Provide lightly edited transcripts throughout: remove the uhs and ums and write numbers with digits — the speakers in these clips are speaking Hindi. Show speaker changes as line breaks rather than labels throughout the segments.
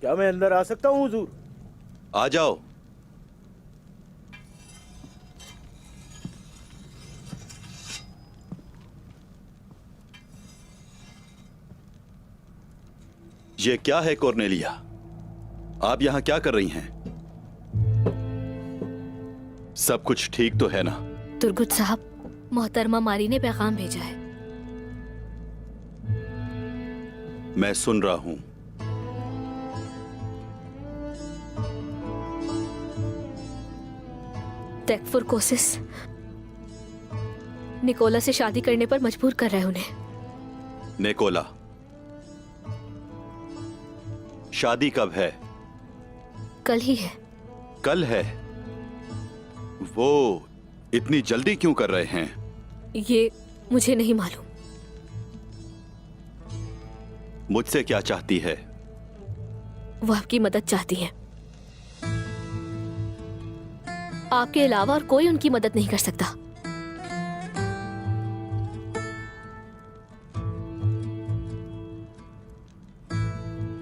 क्या मैं अंदर आ सकता हूँ हुजूर?
आ जाओ। ये क्या है कॉर्नेलिया? आप यहां क्या कर रही हैं? सब कुछ ठीक तो है ना?
तुर्गुत साहब, मोहतरमा मारी ने पैगाम भेजा है।
मैं सुन रहा हूं।
तेकफुर कोसिस निकोला से शादी करने पर मजबूर कर रहे हैं उन्हें।
निकोला? शादी कब है?
कल ही है।
कल है? वो इतनी जल्दी क्यों कर रहे हैं?
ये मुझे नहीं मालूम।
मुझसे क्या चाहती है?
वो आपकी मदद चाहती है। आपके अलावा और कोई उनकी मदद नहीं कर सकता।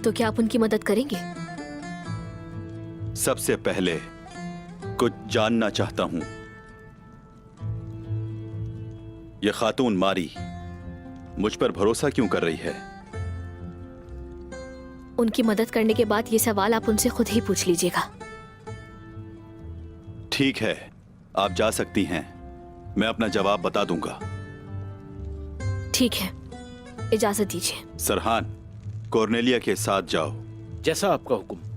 तो क्या आप उनकी मदद करेंगे?
सबसे पहले कुछ जानना चाहता हूं। यह खातून मारी मुझ पर भरोसा क्यों कर रही है?
उनकी मदद करने के बाद ये सवाल आप उनसे खुद ही पूछ लीजिएगा।
ठीक है, आप जा सकती हैं। मैं अपना जवाब बता दूंगा।
ठीक है, इजाजत दीजिए।
सरहान, कॉर्नेलिया के साथ जाओ।
जैसा आपका हुक्म।